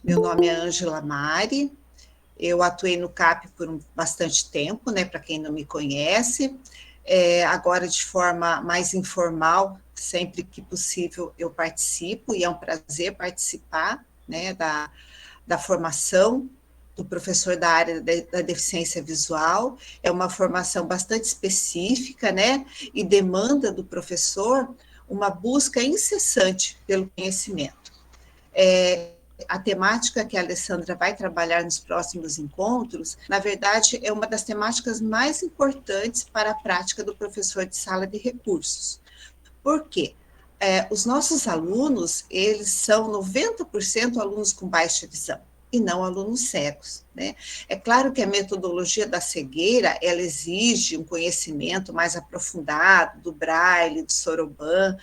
Meu nome é Ângela Mari, eu atuei no CAP por bastante tempo, né, para quem não me conhece, agora de forma mais informal, sempre que possível eu participo, e é um prazer participar, né, da formação do professor da área da deficiência visual, é uma formação bastante específica, né, e demanda do professor uma busca incessante pelo conhecimento. A temática que a Alessandra vai trabalhar nos próximos encontros, na verdade, é uma das temáticas mais importantes para a prática do professor de sala de recursos. Por quê? Os nossos alunos, eles são 90% alunos com baixa visão, e não alunos cegos, né? É claro que a metodologia da cegueira, ela exige um conhecimento mais aprofundado do Braille, do Soroban,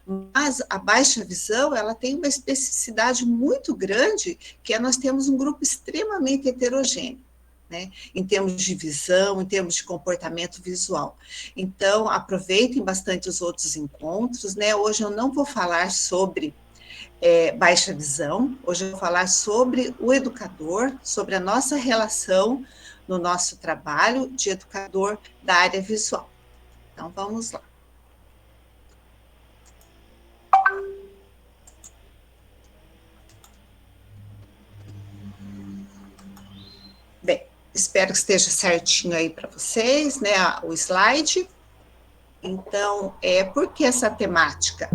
mas a baixa visão, ela tem uma especificidade muito grande, que nós temos um grupo extremamente heterogêneo, né, em termos de visão, em termos de comportamento visual. Então, aproveitem bastante os outros encontros, né? Hoje eu não vou falar sobre baixa visão, hoje eu vou falar sobre o educador, sobre a nossa relação no nosso trabalho de educador da área visual. Então, vamos lá. Bem, espero que esteja certinho aí para vocês, né, o slide. Então, por que essa temática?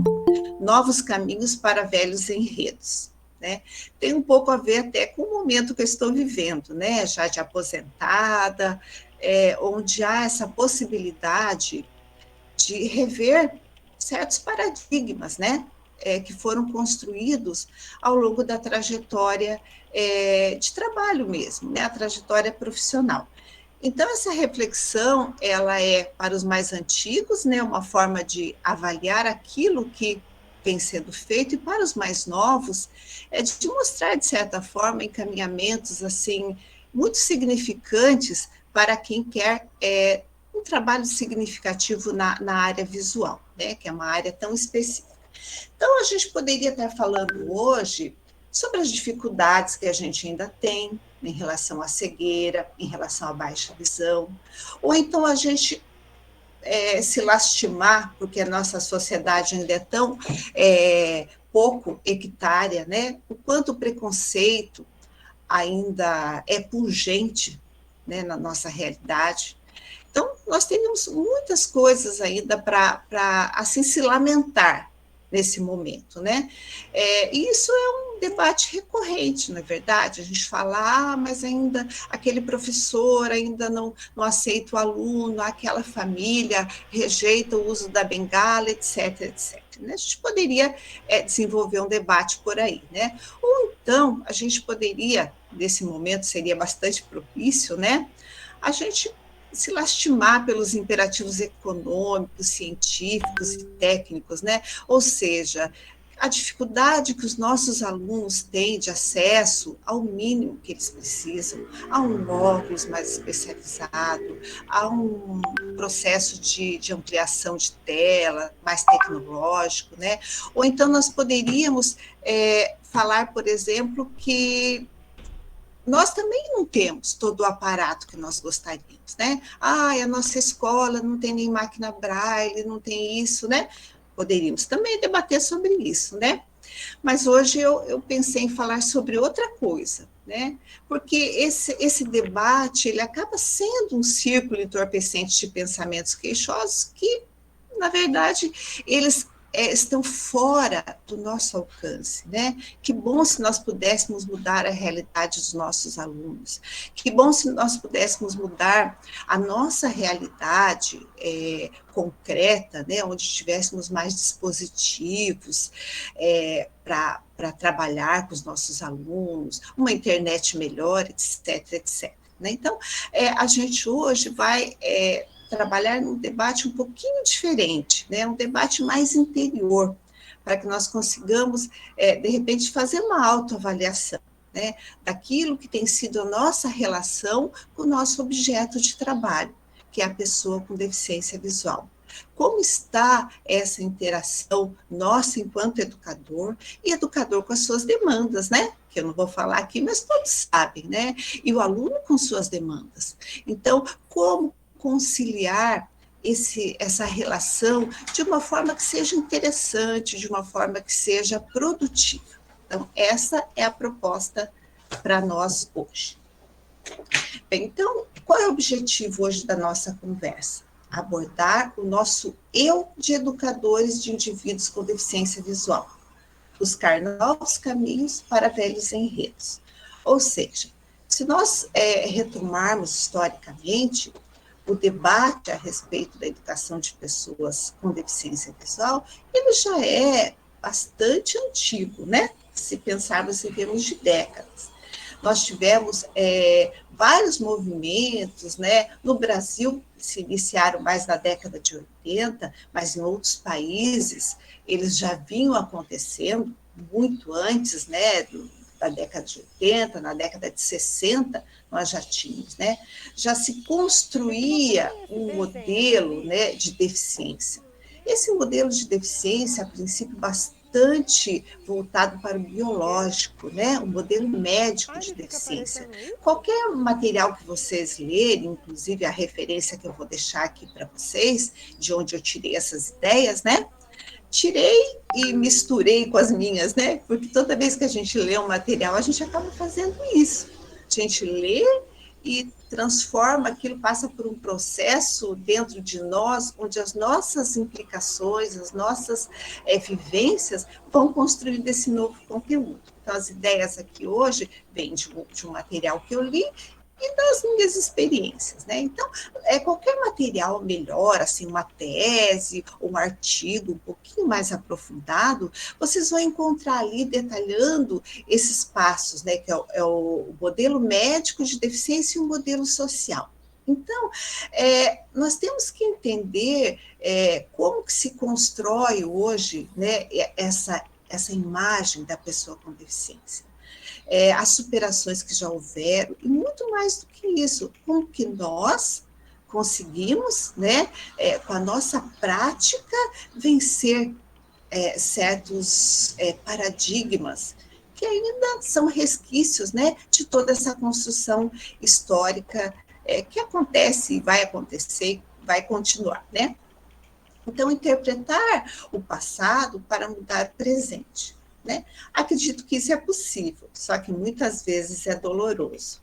Novos caminhos para velhos enredos, né? Tem um pouco a ver até com o momento que eu estou vivendo, né, já de aposentada, onde há essa possibilidade de rever certos paradigmas, né, que foram construídos ao longo da trajetória de trabalho mesmo, né, a trajetória profissional. Então, essa reflexão, ela é para os mais antigos, né, uma forma de avaliar aquilo que vem sendo feito, e para os mais novos, é de mostrar, de certa forma, encaminhamentos, assim, muito significantes para quem quer um trabalho significativo na área visual, né, que é uma área tão específica. Então, a gente poderia estar falando hoje sobre as dificuldades que a gente ainda tem em relação à cegueira, em relação à baixa visão, ou então a gente se lastimar, porque a nossa sociedade ainda é tão pouco equitária, né? O quanto o preconceito ainda é pungente, né, na nossa realidade. Então, nós temos muitas coisas ainda para assim se lamentar nesse momento, né? E isso é um debate recorrente, não é verdade? A gente fala, mas ainda aquele professor ainda não aceita o aluno, aquela família rejeita o uso da bengala, etc, etc. Né? A gente poderia desenvolver um debate por aí, né? Ou então, a gente poderia, nesse momento seria bastante propício, né? A gente se lastimar pelos imperativos econômicos, científicos e técnicos, né? Ou seja, a dificuldade que os nossos alunos têm de acesso ao mínimo que eles precisam, a um óculos mais especializado, a um processo de ampliação de tela mais tecnológico, né? Ou então nós poderíamos falar, por exemplo, que nós também não temos todo o aparato que nós gostaríamos, né? A nossa escola não tem nem máquina braille, não tem isso, né? Poderíamos também debater sobre isso, né? Mas hoje eu pensei em falar sobre outra coisa, né? Porque esse debate, ele acaba sendo um círculo entorpecente de pensamentos queixosos que, na verdade, eles estão fora do nosso alcance, né? Que bom se nós pudéssemos mudar a realidade dos nossos alunos, que bom se nós pudéssemos mudar a nossa realidade concreta, né? Onde tivéssemos mais dispositivos para trabalhar com os nossos alunos, uma internet melhor, etc, etc. Né? Então, a gente hoje vai trabalhar num debate um pouquinho diferente, né? Um debate mais interior, para que nós consigamos, de repente, fazer uma autoavaliação, né? Daquilo que tem sido a nossa relação com o nosso objeto de trabalho, que é a pessoa com deficiência visual. como está essa interação nossa enquanto educador e educador com as suas demandas, né? Que eu não vou falar aqui, mas todos sabem, né? E o aluno com suas demandas. Então, como conciliar essa relação de uma forma que seja interessante, de uma forma que seja produtiva. Então, essa é a proposta para nós hoje. Bem, então, qual é o objetivo hoje da nossa conversa? Abordar o nosso eu de educadores de indivíduos com deficiência visual. Buscar novos caminhos para velhos enredos. Ou seja, se nós retomarmos historicamente o debate a respeito da educação de pessoas com deficiência visual, ele já é bastante antigo, né? Se pensarmos em termos de décadas. Nós tivemos vários movimentos, né? No Brasil se iniciaram mais na década de 80, mas em outros países eles já vinham acontecendo muito antes, né? Da década de 80, na década de 60, nós já tínhamos, né? Já se construía um modelo, né, de deficiência. Esse modelo de deficiência, a princípio, bastante voltado para o biológico, né? O modelo médico de deficiência. Qualquer material que vocês lerem, inclusive a referência que eu vou deixar aqui para vocês, de onde eu tirei essas ideias, né? Tirei e misturei com as minhas, né? Porque toda vez que a gente lê um material, a gente acaba fazendo isso. A gente lê e transforma aquilo, passa por um processo dentro de nós, onde as nossas implicações, as nossas vivências vão construindo esse novo conteúdo. Então, as ideias aqui hoje vêm de um material que eu li e das minhas experiências, né? Então, qualquer material melhor, assim, uma tese, um artigo um pouquinho mais aprofundado, vocês vão encontrar ali detalhando esses passos, né? Que é o modelo médico de deficiência e o modelo social. Então, nós temos que entender como que se constrói hoje, né, essa imagem da pessoa com deficiência. As superações que já houveram, e muito mais do que isso, como que nós conseguimos, né, com a nossa prática, vencer certos paradigmas que ainda são resquícios, né, de toda essa construção histórica que acontece e vai acontecer, vai continuar, né? Então, interpretar o passado para mudar o presente. Né? Acredito que isso é possível, só que muitas vezes é doloroso.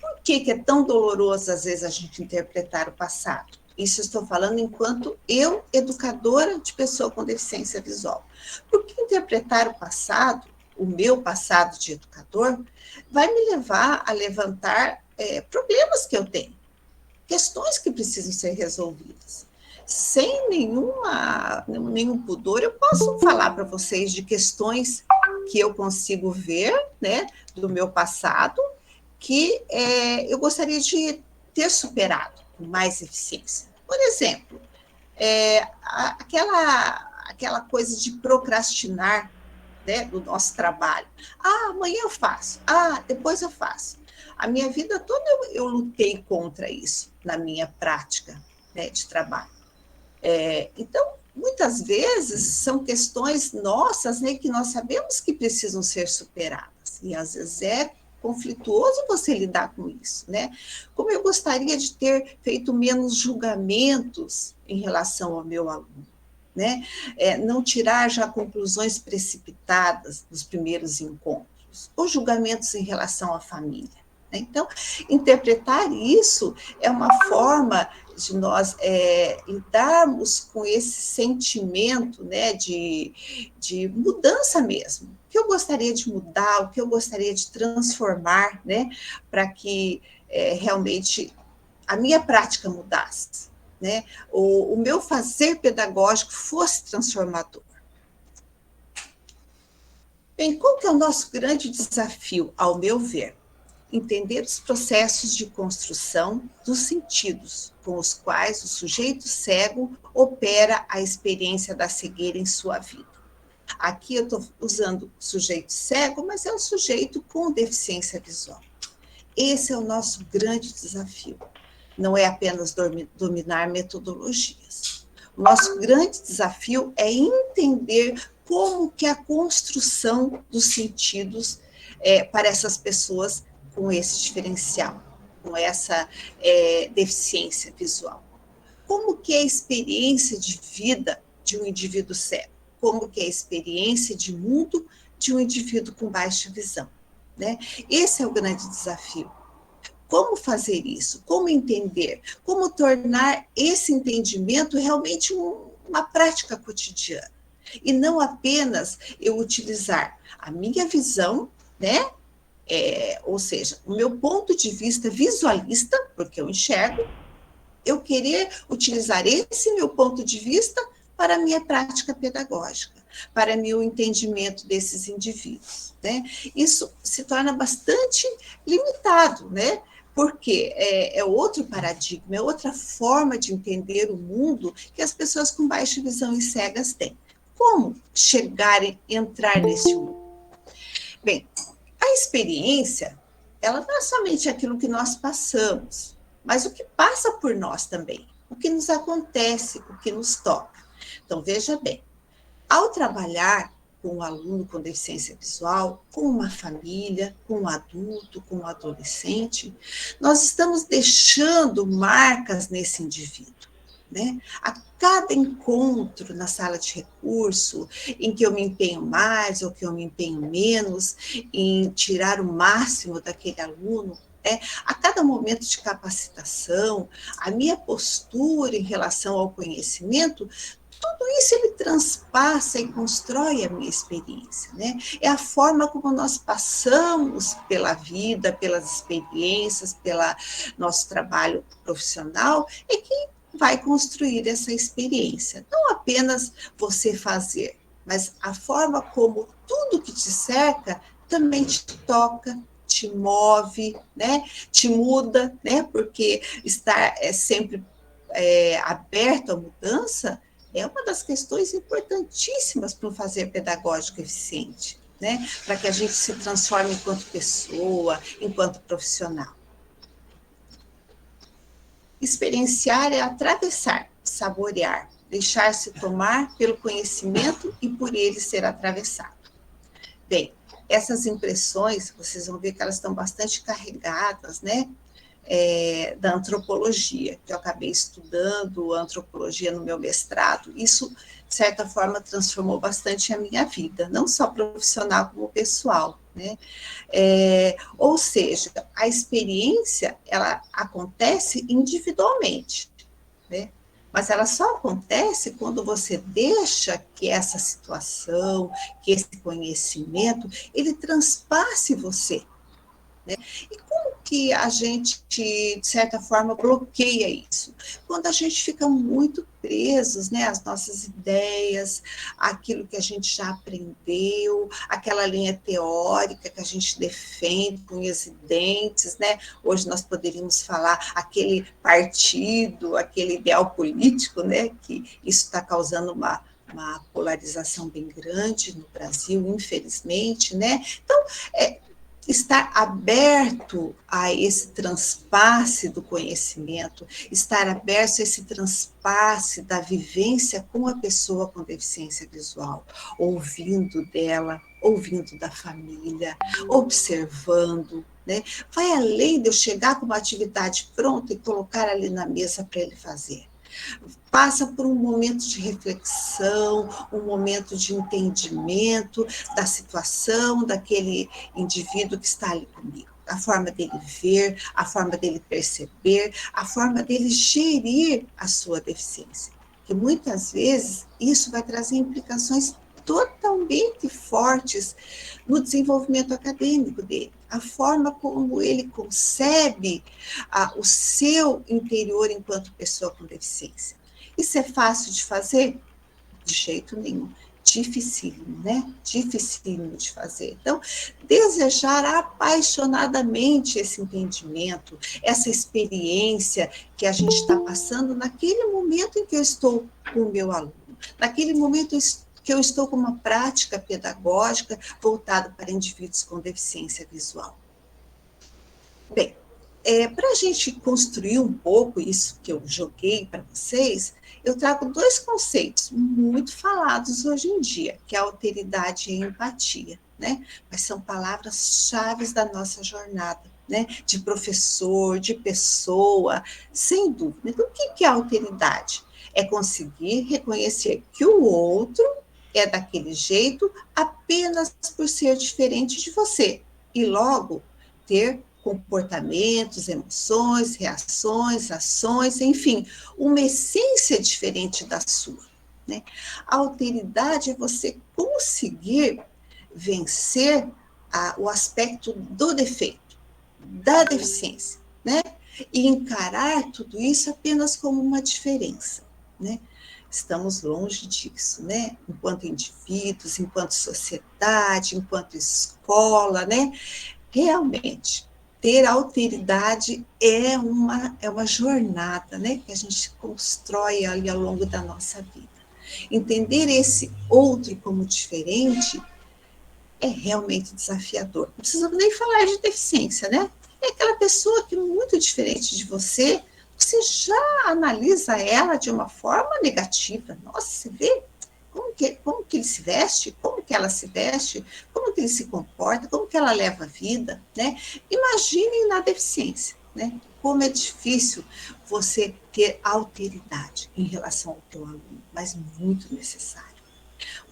Por que é tão doloroso, às vezes, a gente interpretar o passado? Isso eu estou falando enquanto eu, educadora de pessoa com deficiência visual. Porque interpretar o passado, o meu passado de educador, vai me levar a levantar problemas que eu tenho, questões que precisam ser resolvidas. Sem nenhum pudor, eu posso falar para vocês de questões que eu consigo ver, né, do meu passado, que eu gostaria de ter superado com mais eficiência. Por exemplo, aquela coisa de procrastinar, né, do nosso trabalho. Amanhã eu faço. Depois eu faço. A minha vida toda eu lutei contra isso na minha prática, né, de trabalho. Então, muitas vezes são questões nossas, né, que nós sabemos que precisam ser superadas, e às vezes é conflituoso você lidar com isso, né? Como eu gostaria de ter feito menos julgamentos em relação ao meu aluno, né? Não tirar já conclusões precipitadas nos primeiros encontros, ou julgamentos em relação à família. Então, interpretar isso é uma forma de nós lidarmos com esse sentimento, né, de mudança mesmo. O que eu gostaria de mudar, o que eu gostaria de transformar, né, para que realmente a minha prática mudasse, né, o meu fazer pedagógico fosse transformador. Bem, qual que é o nosso grande desafio, ao meu ver? Entender os processos de construção dos sentidos com os quais o sujeito cego opera a experiência da cegueira em sua vida. Aqui eu estou usando o sujeito cego, mas é o sujeito com deficiência visual. Esse é o nosso grande desafio. Não é apenas dominar metodologias. O nosso grande desafio é entender como que a construção dos sentidos para essas pessoas com esse diferencial, com essa deficiência visual. Como que é a experiência de vida de um indivíduo cego? Como que é a experiência de mundo de um indivíduo com baixa visão? Né? Esse é o grande desafio. Como fazer isso? Como entender? Como tornar esse entendimento realmente uma prática cotidiana? E não apenas eu utilizar a minha visão, né? Ou seja, o meu ponto de vista visualista, porque eu enxergo, eu querer utilizar esse meu ponto de vista para a minha prática pedagógica, para meu entendimento desses indivíduos, né? Isso se torna bastante limitado, né? Porque é outro paradigma, é outra forma de entender o mundo que as pessoas com baixa visão e cegas têm. Como chegar e entrar nesse mundo? Bem, a experiência, ela não é somente aquilo que nós passamos, mas o que passa por nós também, o que nos acontece, o que nos toca. Então, veja bem, ao trabalhar com um aluno com deficiência visual, com uma família, com um adulto, com um adolescente, nós estamos deixando marcas nesse indivíduo. Né? A cada encontro na sala de recurso, em que eu me empenho mais ou que eu me empenho menos, em tirar o máximo daquele aluno, a cada momento de capacitação, a minha postura em relação ao conhecimento, tudo isso ele transpassa e constrói a minha experiência, né? É a forma como nós passamos pela vida, pelas experiências, pelo nosso trabalho profissional, é que vai construir essa experiência. Não apenas você fazer, mas a forma como tudo que te cerca também te toca, te move, né? Te muda, né? Porque estar sempre aberto à mudança é uma das questões importantíssimas para um fazer pedagógico eficiente, né? Para que a gente se transforme enquanto pessoa, enquanto profissional. Experienciar é atravessar, saborear, deixar-se tomar pelo conhecimento e por ele ser atravessado. Bem, essas impressões, vocês vão ver que elas estão bastante carregadas, né? Da antropologia, que eu acabei estudando antropologia no meu mestrado. Isso, de certa forma, transformou bastante a minha vida, não só profissional como pessoal, né? Ou seja, a experiência, ela acontece individualmente, né? Mas ela só acontece quando você deixa que essa situação, que esse conhecimento, ele transpasse você. Né? E como que a gente, de certa forma, bloqueia isso? Quando a gente fica muito presos, né, às nossas ideias, aquilo que a gente já aprendeu, aquela linha teórica que a gente defende com unhas e dentes, né? Hoje nós poderíamos falar aquele partido, aquele ideal político, né? Que isso está causando uma polarização bem grande no Brasil, infelizmente, né? Então, estar aberto a esse transpasse do conhecimento, estar aberto a esse transpasse da vivência com a pessoa com deficiência visual, ouvindo dela, ouvindo da família, observando, né? Vai além de eu chegar com uma atividade pronta e colocar ali na mesa para ele fazer. Passa por um momento de reflexão, um momento de entendimento da situação daquele indivíduo que está ali comigo. A forma dele ver, a forma dele perceber, a forma dele gerir a sua deficiência. Porque muitas vezes isso vai trazer implicações totalmente fortes no desenvolvimento acadêmico dele, a forma como ele concebe o seu interior enquanto pessoa com deficiência. Isso é fácil de fazer? De jeito nenhum. Dificílimo, né? Dificílimo de fazer. Então, desejar apaixonadamente esse entendimento, essa experiência que a gente está passando naquele momento em que eu estou com o meu aluno, naquele momento que eu estou com uma prática pedagógica voltada para indivíduos com deficiência visual. Bem, Para a gente construir um pouco isso que eu joguei para vocês, eu trago dois conceitos muito falados hoje em dia, que é a alteridade e a empatia, né? Mas são palavras-chave da nossa jornada, né? De professor, de pessoa, sem dúvida. Então, o que é a alteridade? É conseguir reconhecer que o outro é daquele jeito apenas por ser diferente de você, e logo ter comportamentos, emoções, reações, ações, enfim, uma essência diferente da sua, né? A alteridade é você conseguir vencer o aspecto do defeito, da deficiência, né? E encarar tudo isso apenas como uma diferença, né? Estamos longe disso, né? Enquanto indivíduos, enquanto sociedade, enquanto escola, né? Realmente, ter alteridade é uma jornada, né, que a gente constrói ali ao longo da nossa vida. Entender esse outro como diferente é realmente desafiador. Não precisamos nem falar de deficiência, né? É aquela pessoa que é muito diferente de você, você já analisa ela de uma forma negativa. Nossa, você vê como que ele se veste, como que ela se veste, como que ele se comporta, como que ela leva a vida, né? Imagine na deficiência, né? Como é difícil você ter alteridade em relação ao teu aluno, mas muito necessário.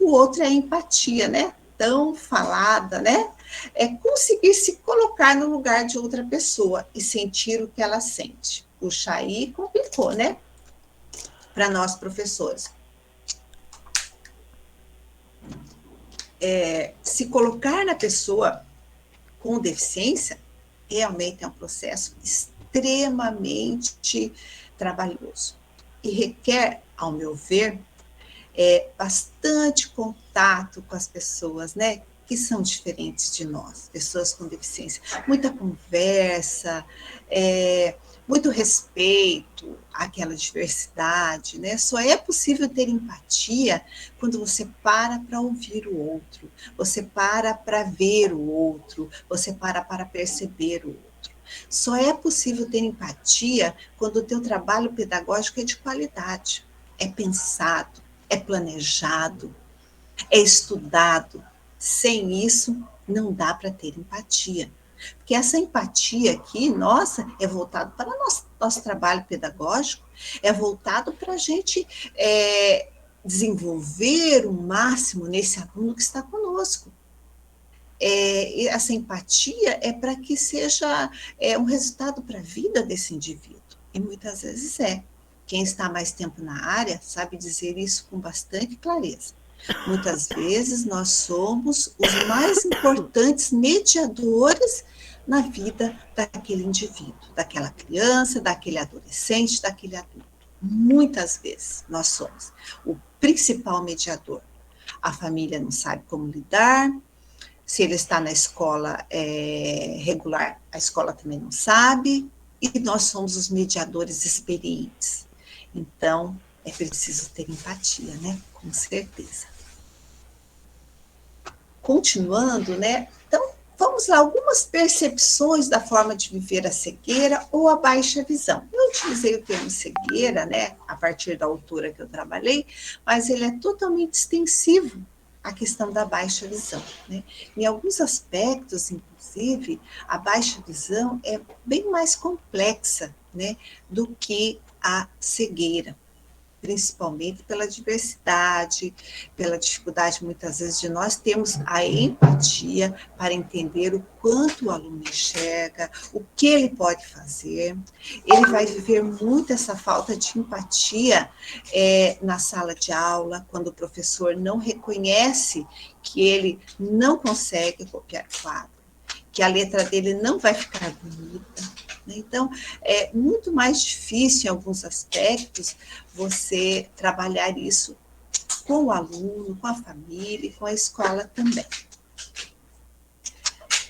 O outro é a empatia, né? Tão falada, né? É conseguir se colocar no lugar de outra pessoa e sentir o que ela sente. Puxa, aí complicou, né? Para nós professores. Se colocar na pessoa com deficiência realmente é um processo extremamente trabalhoso e requer, ao meu ver, bastante contato com as pessoas, né? Que são diferentes de nós, pessoas com deficiência. Muita conversa, muito respeito àquela diversidade, né? Só é possível ter empatia quando você para ouvir o outro, você para ver o outro, você para perceber o outro. Só é possível ter empatia quando o teu trabalho pedagógico é de qualidade, é pensado, é planejado, é estudado. Sem isso, não dá para ter empatia. Porque essa empatia aqui, nossa, é voltado para nosso trabalho pedagógico, é voltado para a gente desenvolver o máximo nesse aluno que está conosco. Essa empatia é para que seja um resultado para a vida desse indivíduo. E muitas vezes é. Quem está mais tempo na área sabe dizer isso com bastante clareza. Muitas vezes nós somos os mais importantes mediadores na vida daquele indivíduo, daquela criança, daquele adolescente, daquele adulto. Muitas vezes nós somos o principal mediador. A família não sabe como lidar, se ele está na escola regular, a escola também não sabe, e nós somos os mediadores experientes. Então, é preciso ter empatia, né? Com certeza. Continuando, né? Então, vamos lá, algumas percepções da forma de viver a cegueira ou a baixa visão. Eu utilizei o termo cegueira, né? A partir da autora que eu trabalhei, mas ele é totalmente extensivo a questão da baixa visão, né? Em alguns aspectos, inclusive, a baixa visão é bem mais complexa, né, do que a cegueira, principalmente pela diversidade, pela dificuldade, muitas vezes, de nós termos a empatia para entender o quanto o aluno enxerga, o que ele pode fazer. Ele vai viver muito essa falta de empatia na sala de aula, quando o professor não reconhece que ele não consegue copiar o quadro, que a letra dele não vai ficar bonita. Então, é muito mais difícil, em alguns aspectos, você trabalhar isso com o aluno, com a família e com a escola também.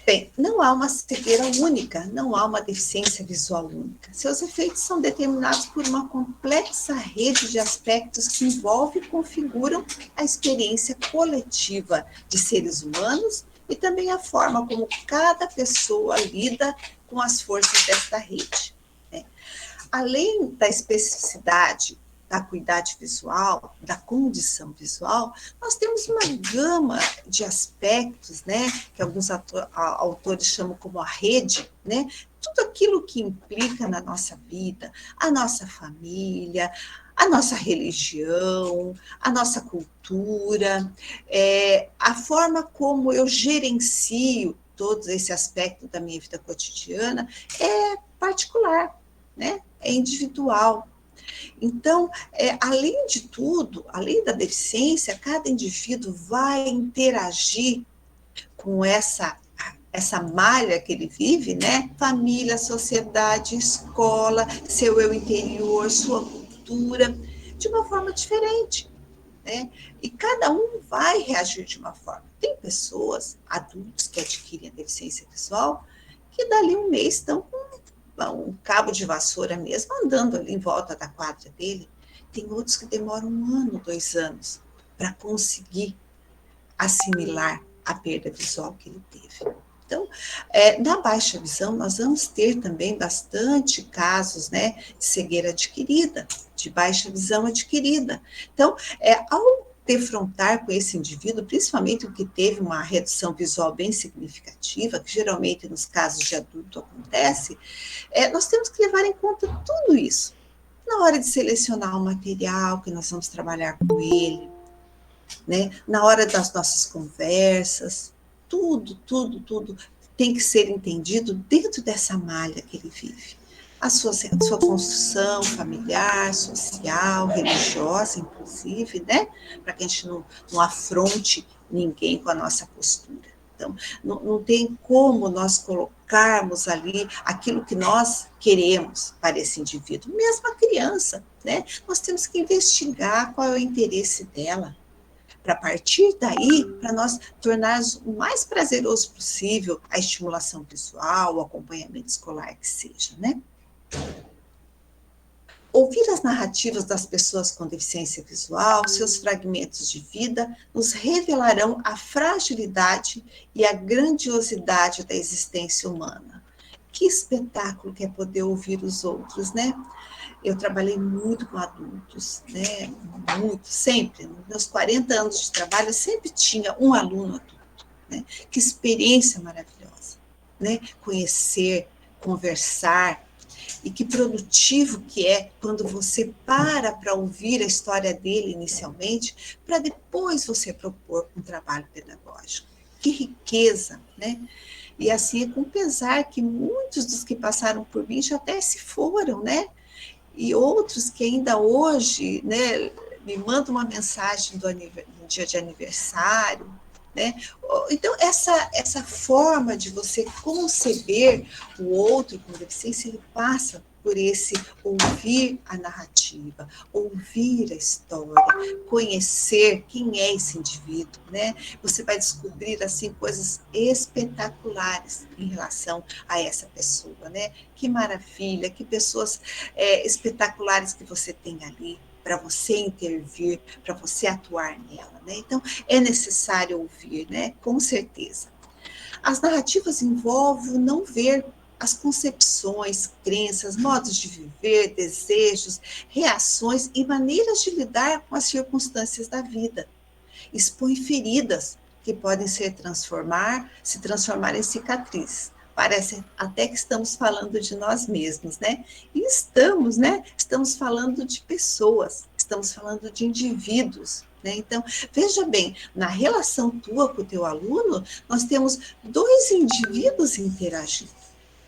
Bem, não há uma cegueira única, não há uma deficiência visual única. Seus efeitos são determinados por uma complexa rede de aspectos que envolvem e configuram a experiência coletiva de seres humanos e também a forma como cada pessoa lida com as forças desta rede, né? Além da especificidade da acuidade visual, da condição visual, nós temos uma gama de aspectos, né, que alguns autores chamam como a rede, né, tudo aquilo que implica na nossa vida, a nossa família, a nossa religião, a nossa cultura, a forma como eu gerencio todo esse aspecto da minha vida cotidiana é particular, né? É individual. Então, além de tudo, além da deficiência, cada indivíduo vai interagir com essa malha que ele vive, né? Família, sociedade, escola, seu eu interior, sua cultura, de uma forma diferente, né? E cada um vai reagir de uma forma. Tem pessoas, adultos, que adquirem a deficiência visual, que dali um mês estão com um cabo de vassoura mesmo, andando ali em volta da quadra dele. Tem outros que demoram 1 ano, 2 anos, para conseguir assimilar a perda visual que ele teve. Então, na baixa visão, nós vamos ter também bastante casos, né, de cegueira adquirida, de baixa visão adquirida. Então, ao defrontar com esse indivíduo, principalmente o que teve uma redução visual bem significativa, que geralmente nos casos de adulto acontece, nós temos que levar em conta tudo isso. Na hora de selecionar o material que nós vamos trabalhar com ele, né? Na hora das nossas conversas, tudo tem que ser entendido dentro dessa malha que ele vive. A sua construção familiar, social, religiosa, inclusive, né? Para que a gente não afronte ninguém com a nossa postura. Então, não tem como nós colocarmos ali aquilo que nós queremos para esse indivíduo, mesmo a criança, né? Nós temos que investigar qual é o interesse dela, para partir daí, para nós tornarmos o mais prazeroso possível a estimulação visual, o acompanhamento escolar que seja, né? Ouvir as narrativas das pessoas com deficiência visual, seus fragmentos de vida, nos revelarão a fragilidade e a grandiosidade da existência humana. Que espetáculo que é poder ouvir os outros, né? Eu trabalhei muito com adultos, né? Muito, sempre. Nos meus 40 anos de trabalho, eu sempre tinha um aluno adulto, né? Que experiência maravilhosa, né? Conhecer, conversar, e que produtivo que é quando você para ouvir a história dele inicialmente, para depois você propor um trabalho pedagógico. Que riqueza, né? E assim é com pesar que muitos dos que passaram por mim já até se foram, né? E outros que ainda hoje, né, me mandam uma mensagem do dia de aniversário, né? Então, essa forma de você conceber o outro com deficiência, ele passa por esse ouvir a narrativa, ouvir a história, conhecer quem é esse indivíduo, né? Você vai descobrir, assim, coisas espetaculares em relação a essa pessoa, né? Que maravilha, que pessoas espetaculares que você tem ali, para você intervir, para você atuar nela, né? Então, é necessário ouvir, né? Com certeza. As narrativas envolvem não ver as concepções, crenças, modos de viver, desejos, reações e maneiras de lidar com as circunstâncias da vida. Expõe feridas que podem se transformar em cicatrizes. Parece até que estamos falando de nós mesmos, né? E estamos, né? Estamos falando de pessoas, estamos falando de indivíduos, né? Então, veja bem, na relação tua com o teu aluno, nós temos 2 indivíduos interagindo,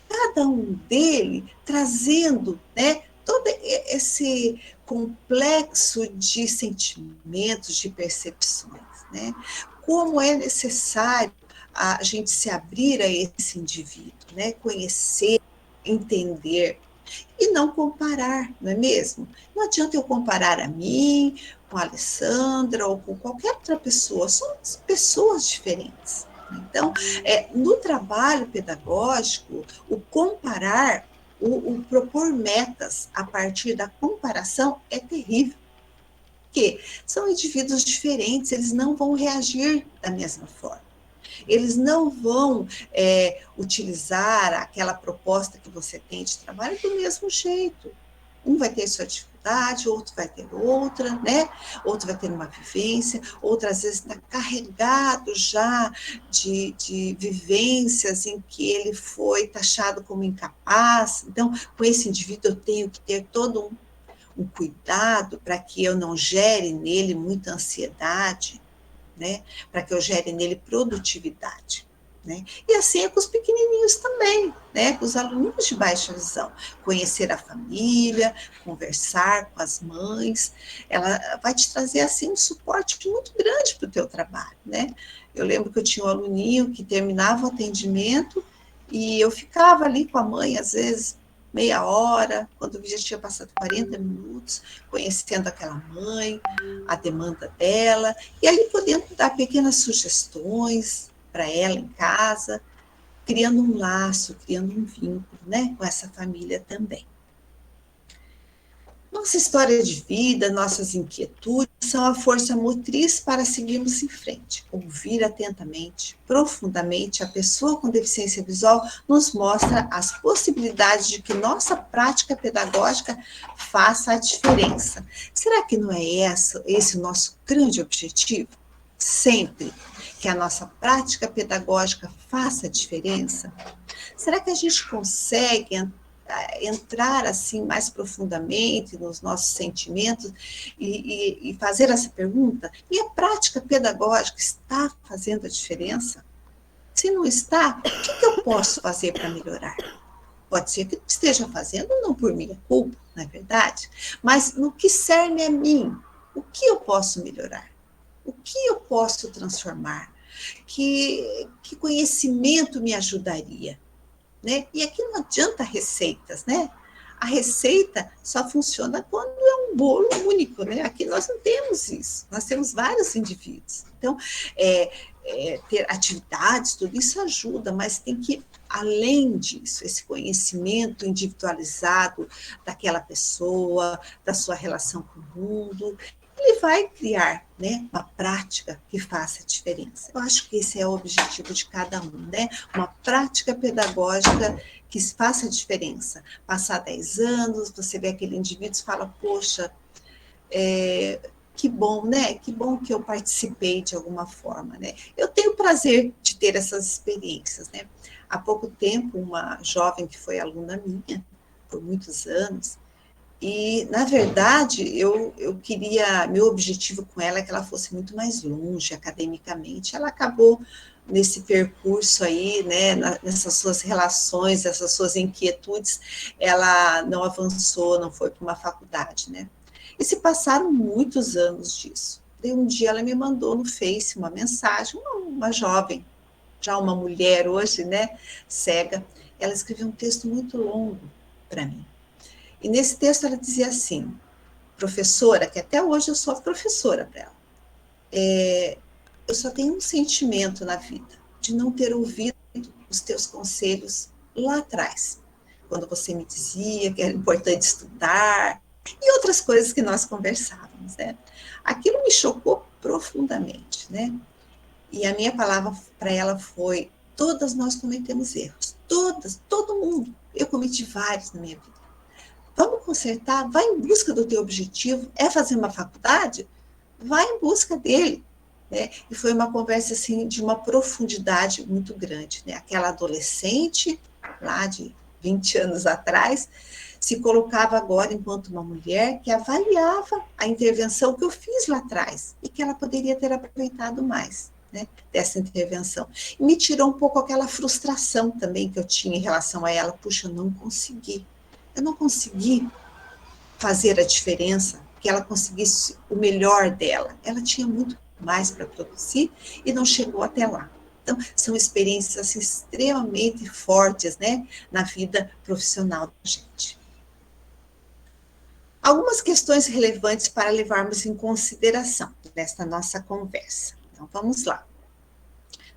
cada um dele trazendo, né, todo esse complexo de sentimentos, de percepções, né? Como é necessário a gente se abrir a esse indivíduo, né? Conhecer, entender e não comparar, não é mesmo? Não adianta eu comparar a mim com a Alessandra ou com qualquer outra pessoa, somos pessoas diferentes. Então, no trabalho pedagógico, o comparar, o propor metas a partir da comparação é terrível, porque são indivíduos diferentes, eles não vão reagir da mesma forma. Eles não vão utilizar aquela proposta que você tem de trabalho do mesmo jeito. Um vai ter sua dificuldade, outro vai ter outra, né? Outro vai ter uma vivência, outro às vezes está carregado já de vivências em que ele foi taxado como incapaz. Então, com esse indivíduo eu tenho que ter todo um cuidado para que eu não gere nele muita ansiedade, né? Para que eu gere nele produtividade. Né? E assim é com os pequenininhos também, né? Com os alunos de baixa visão. Conhecer a família, conversar com as mães, ela vai te trazer assim um suporte muito grande para o teu trabalho. Né? Eu lembro que eu tinha um aluninho que terminava o atendimento e eu ficava ali com a mãe, às vezes, meia hora, quando já tinha passado 40 minutos, conhecendo aquela mãe, a demanda dela, e ali podendo dar pequenas sugestões para ela em casa, criando um laço, criando um vínculo, né, com essa família também. Nossa história de vida, nossas inquietudes são a força motriz para seguirmos em frente. Ouvir atentamente, profundamente a pessoa com deficiência visual nos mostra as possibilidades de que nossa prática pedagógica faça a diferença. Será que não é esse o nosso grande objetivo? Sempre que a nossa prática pedagógica faça a diferença? Será que a gente consegue entrar assim mais profundamente nos nossos sentimentos e fazer essa pergunta? Minha prática pedagógica está fazendo a diferença? Se não está, o que eu posso fazer para melhorar? Pode ser que esteja fazendo não por minha culpa, não é verdade? Mas no que cerne a mim, o que eu posso melhorar? O que eu posso transformar? Que conhecimento me ajudaria? Né? E aqui não adianta receitas, né? A receita só funciona quando é um bolo único, né? Aqui nós não temos isso, nós temos vários indivíduos. Então, ter atividades, tudo isso ajuda, mas tem que, além disso, esse conhecimento individualizado daquela pessoa, da sua relação com o mundo, ele vai criar, né, uma prática que faça diferença. Eu acho que esse é o objetivo de cada um, né? Uma prática pedagógica que faça diferença. Passar 10 anos, você vê aquele indivíduo e fala, poxa, que bom, né? Que bom que eu participei de alguma forma, né? Eu tenho prazer de ter essas experiências, né? Há pouco tempo, uma jovem que foi aluna minha, por muitos anos, e, na verdade, eu queria, meu objetivo com ela é que ela fosse muito mais longe academicamente. Ela acabou nesse percurso aí, né, nessas suas relações, essas suas inquietudes, ela não avançou, não foi para uma faculdade, né? E se passaram muitos anos disso. Daí um dia ela me mandou no Face uma mensagem, uma jovem, já uma mulher hoje, né, cega, ela escreveu um texto muito longo para mim. E nesse texto ela dizia assim, professora, que até hoje eu sou professora para ela, eu só tenho um sentimento na vida, de não ter ouvido os teus conselhos lá atrás, quando você me dizia que era importante estudar, e outras coisas que nós conversávamos, né? Aquilo me chocou profundamente, né? E a minha palavra para ela foi, todas nós cometemos erros, todas, todo mundo, eu cometi vários na minha vida. Vamos consertar, vai em busca do teu objetivo, é fazer uma faculdade? Vai em busca dele. Né? E foi uma conversa assim, de uma profundidade muito grande. Né? Aquela adolescente, lá de 20 anos atrás, se colocava agora enquanto uma mulher que avaliava a intervenção que eu fiz lá atrás e que ela poderia ter aproveitado mais. Né, dessa intervenção. E me tirou um pouco aquela frustração também que eu tinha em relação a ela. Puxa, eu não consegui fazer a diferença, que ela conseguisse o melhor dela. Ela tinha muito mais para produzir e não chegou até lá. Então, são experiências assim, extremamente fortes, né, na vida profissional da gente. Algumas questões relevantes para levarmos em consideração nesta nossa conversa. Então, vamos lá.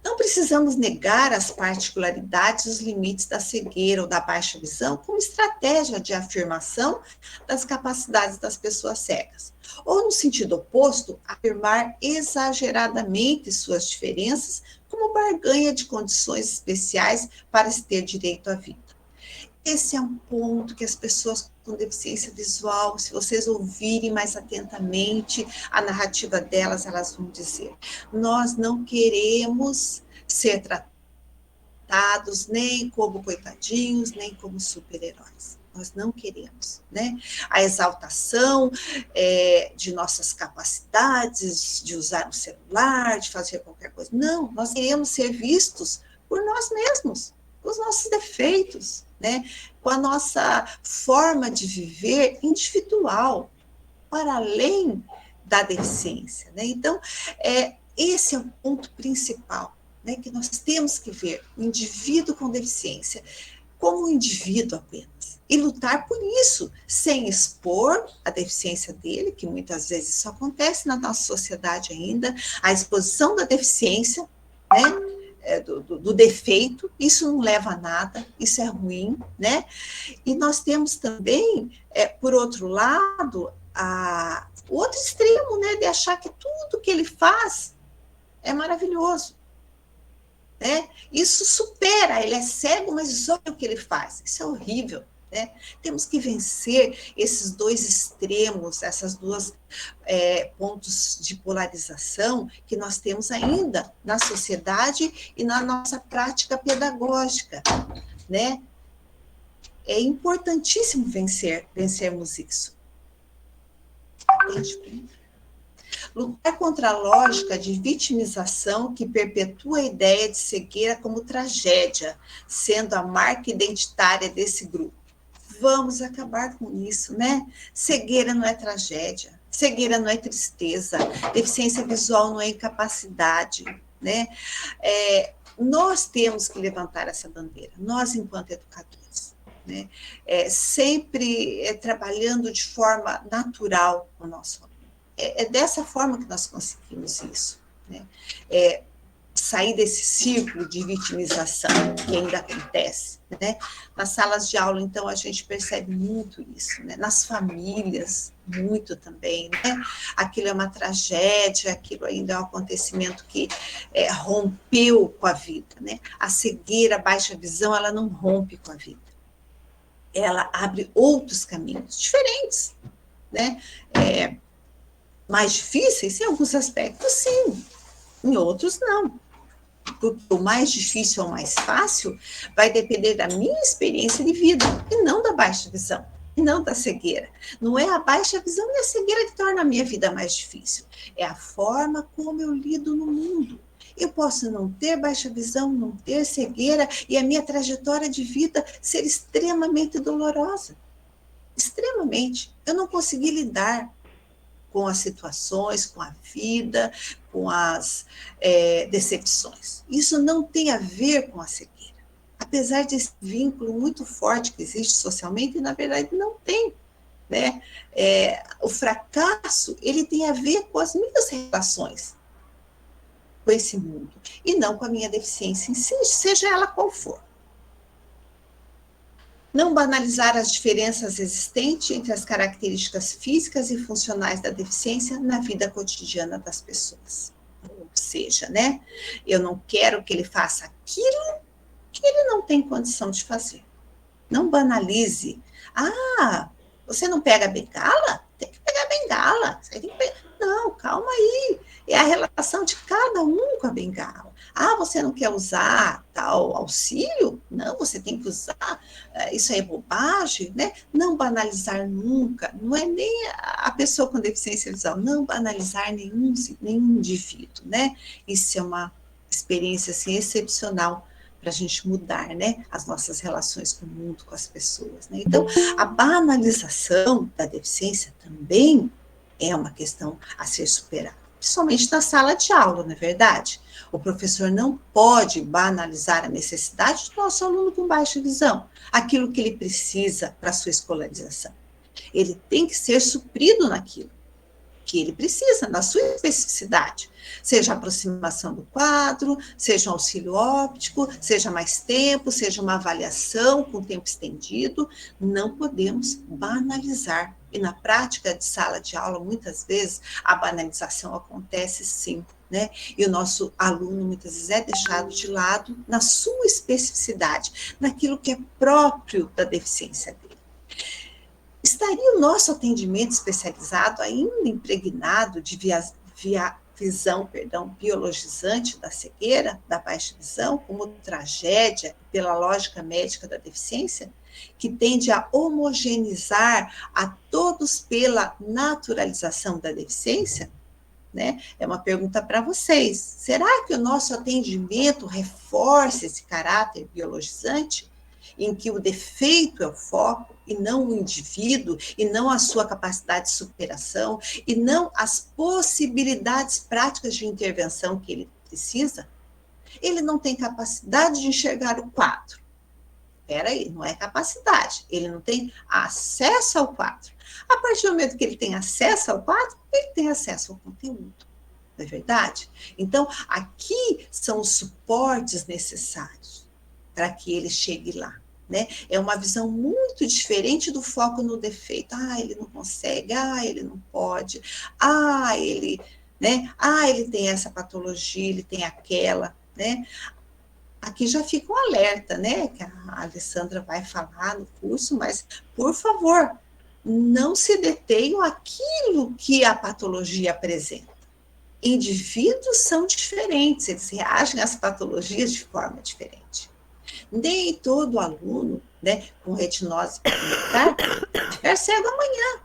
Não precisamos negar as particularidades e os limites da cegueira ou da baixa visão como estratégia de afirmação das capacidades das pessoas cegas. Ou, no sentido oposto, afirmar exageradamente suas diferenças como barganha de condições especiais para se ter direito à vida. Esse é um ponto que as pessoas com deficiência visual, se vocês ouvirem mais atentamente a narrativa delas, elas vão dizer: nós não queremos ser tratados nem como coitadinhos, nem como super-heróis. Nós não queremos, né? A exaltação de nossas capacidades, de usar um celular, de fazer qualquer coisa. Não, nós queremos ser vistos por nós mesmos, com os nossos defeitos, né? Com a nossa forma de viver individual, para além da deficiência, né? Então, esse é o ponto principal, né? Que nós temos que ver o indivíduo com deficiência como um indivíduo apenas, e lutar por isso, sem expor a deficiência dele, que muitas vezes isso acontece na nossa sociedade ainda, a exposição da deficiência, né, do defeito, isso não leva a nada, isso é ruim, né? E nós temos também, por outro lado, o outro extremo, né, de achar que tudo que ele faz é maravilhoso. Né? Isso supera, ele é cego, mas olha o que ele faz. Isso é horrível. Né? Temos que vencer esses dois extremos, essas duas pontos de polarização que nós temos ainda na sociedade e na nossa prática pedagógica. Né? É importantíssimo vencermos isso. Atende para mim. Lutar contra a lógica de vitimização que perpetua a ideia de cegueira como tragédia, sendo a marca identitária desse grupo. Vamos acabar com isso, né? Cegueira não é tragédia, cegueira não é tristeza, deficiência visual não é incapacidade, né? Nós temos que levantar essa bandeira, nós enquanto educadores, né? Sempre trabalhando de forma natural com o nosso aluno. É dessa forma que nós conseguimos isso, né? Sair desse círculo de vitimização que ainda acontece, né? Nas salas de aula, então, a gente percebe muito isso, né? Nas famílias, muito também, né? Aquilo é uma tragédia, aquilo ainda é um acontecimento que rompeu com a vida, né? A cegueira, a baixa visão, ela não rompe com a vida. Ela abre outros caminhos diferentes, né? Mais difíceis, em alguns aspectos, sim, em outros, não. Porque o mais difícil ou mais fácil vai depender da minha experiência de vida, e não da baixa visão, e não da cegueira. Não é a baixa visão e a cegueira que torna a minha vida mais difícil, é a forma como eu lido no mundo. Eu posso não ter baixa visão, não ter cegueira, e a minha trajetória de vida ser extremamente dolorosa. Extremamente. Eu não consegui lidar com as situações, com a vida, com as decepções. Isso não tem a ver com a cegueira. Apesar desse vínculo muito forte que existe socialmente, na verdade não tem. Né? O fracasso, ele tem a ver com as minhas relações com esse mundo, e não com a minha deficiência em si, seja ela qual for. Não banalizar as diferenças existentes entre as características físicas e funcionais da deficiência na vida cotidiana das pessoas. Ou seja, né, eu não quero que ele faça aquilo que ele não tem condição de fazer. Não banalize. Ah, você não pega a bengala? Tem que pegar a bengala. Você tem que pegar... Não, calma aí. É a relação de cada um com a bengala. Ah, você não quer usar tal auxílio? Não, você tem que usar. Isso aí é bobagem, né? Não banalizar nunca. Não é nem a pessoa com deficiência visual. Não banalizar nenhum indivíduo, né? Isso é uma experiência assim, excepcional para a gente mudar, né, as nossas relações com o mundo, com as pessoas. Né? Então, a banalização da deficiência também é uma questão a ser superada, principalmente na sala de aula, não é verdade? O professor não pode banalizar a necessidade do nosso aluno com baixa visão, aquilo que ele precisa para a sua escolarização. Ele tem que ser suprido naquilo que ele precisa, na sua especificidade, seja a aproximação do quadro, seja um auxílio óptico, seja mais tempo, seja uma avaliação com tempo estendido, não podemos banalizar. E na prática de sala de aula, muitas vezes, a banalização acontece sim, né? E o nosso aluno, muitas vezes, é deixado de lado na sua especificidade, naquilo que é próprio da deficiência dele. Estaria o nosso atendimento especializado ainda impregnado de visão biologizante da cegueira, da baixa visão, como tragédia, pela lógica médica da deficiência, que tende a homogeneizar a todos pela naturalização da deficiência? Né? É uma pergunta para vocês. Será que o nosso atendimento reforça esse caráter biologizante, em que o defeito é o foco, e não o indivíduo, e não a sua capacidade de superação, e não as possibilidades práticas de intervenção que ele precisa? Ele não tem capacidade de enxergar o quadro. Espera aí, não é capacidade, ele não tem acesso ao quadro. A partir do momento que ele tem acesso ao quadro, ele tem acesso ao conteúdo, não é verdade? Então, aqui são os suportes necessários para que ele chegue lá, né? É uma visão muito diferente do foco no defeito. Ah, ele não consegue, ele não pode, ele, né? Ele tem essa patologia, ele tem aquela, né? Aqui já fica um alerta, né? Que a Alessandra vai falar no curso, mas, por favor, não se detenham aquilo que a patologia apresenta. Indivíduos são diferentes, eles reagem às patologias de forma diferente. Nem todo aluno, né, com retinose pigmentar ficar cego amanhã.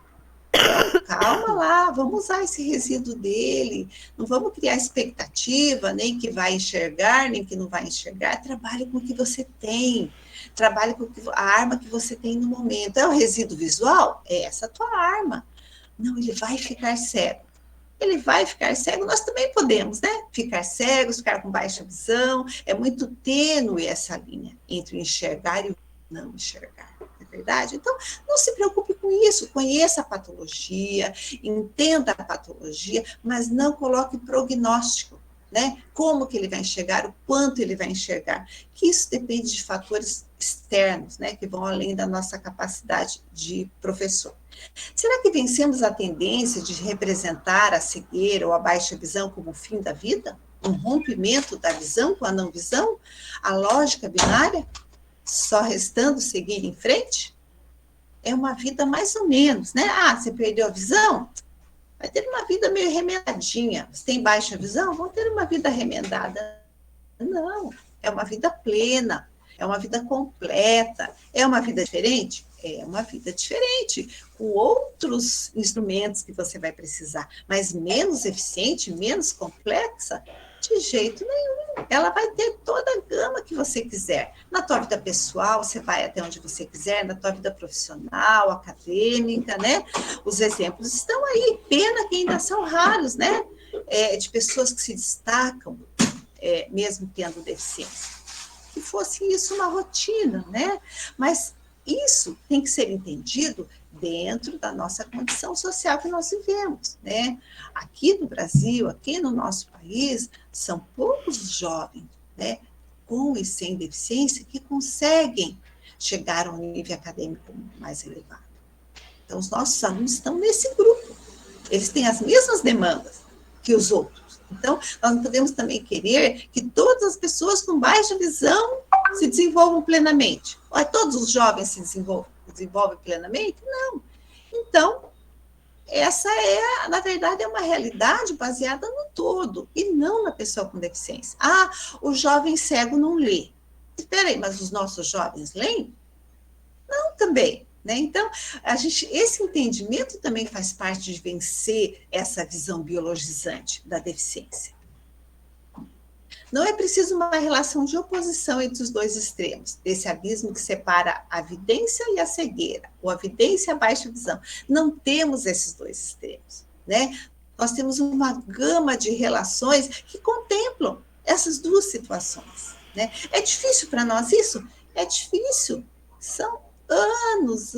Então, calma lá, vamos usar esse resíduo dele, não vamos criar expectativa, nem que vai enxergar, nem que não vai enxergar. Trabalhe com o que você tem, trabalhe com a arma que você tem no momento. É o resíduo visual? É essa a tua arma. Não, ele vai ficar cego. Ele vai ficar cego, nós também podemos, né? Ficar cegos, ficar com baixa visão. É muito tênue essa linha entre o enxergar e o não enxergar, não é verdade? Então, não se preocupe com isso, conheça a patologia, entenda a patologia, mas não coloque prognóstico, né? Como que ele vai enxergar, o quanto ele vai enxergar, que isso depende de fatores externos, né? Que vão além da nossa capacidade de professor. Será que vencemos a tendência de representar a cegueira ou a baixa visão como o fim da vida? Um rompimento da visão com a não visão? A lógica binária? Só restando seguir em frente? É uma vida mais ou menos, né? Você perdeu a visão? Vai ter uma vida meio remendadinha. Você tem baixa visão? Vão ter uma vida remendada. Não, é uma vida plena, é uma vida completa. É uma vida diferente? É uma vida diferente, com outros instrumentos que você vai precisar, mas menos eficiente, menos complexa, de jeito nenhum. Ela vai ter toda a gama que você quiser. Na tua vida pessoal, você vai até onde você quiser, na tua vida profissional, acadêmica, né? Os exemplos estão aí, pena que ainda são raros, né? De pessoas que se destacam, mesmo tendo deficiência. Que fosse isso uma rotina, né? Mas isso tem que ser entendido dentro da nossa condição social que nós vivemos, né? Aqui no Brasil, aqui no nosso país, são poucos os jovens, né, com e sem deficiência, que conseguem chegar a um nível acadêmico mais elevado. Então, os nossos alunos estão nesse grupo. Eles têm as mesmas demandas que os outros. Então, nós não podemos também querer que todas as pessoas com baixa visão se desenvolvam plenamente. Todos os jovens se desenvolvem plenamente? Não. Então, essa na verdade, é uma realidade baseada no todo, e não na pessoa com deficiência. O jovem cego não lê. Espera aí, mas os nossos jovens leem? Não, também. Né? Então, esse entendimento também faz parte de vencer essa visão biologizante da deficiência. Não é preciso uma relação de oposição entre os dois extremos, desse abismo que separa a vidência e a cegueira, ou a vidência e a baixa visão. Não temos esses dois extremos, né? Nós temos uma gama de relações que contemplam essas duas situações, né? É difícil para nós isso? É difícil. São anos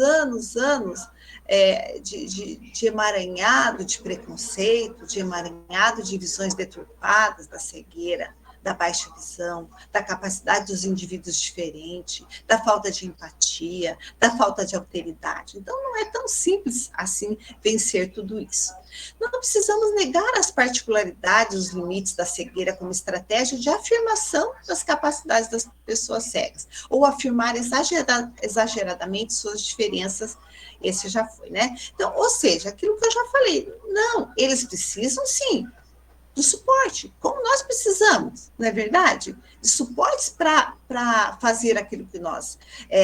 de emaranhado de preconceito, de emaranhado de visões deturpadas da cegueira, da baixa visão, da capacidade dos indivíduos diferentes, da falta de empatia. rebeldia, da falta de alteridade. Então, não é tão simples assim vencer tudo isso. Não precisamos negar as particularidades, os limites da cegueira como estratégia de afirmação das capacidades das pessoas cegas, ou afirmar exageradamente suas diferenças. Esse já foi, né? Então, ou seja, aquilo que eu já falei, não, eles precisam sim do suporte, como nós precisamos, não é verdade? De suportes para fazer aquilo que nós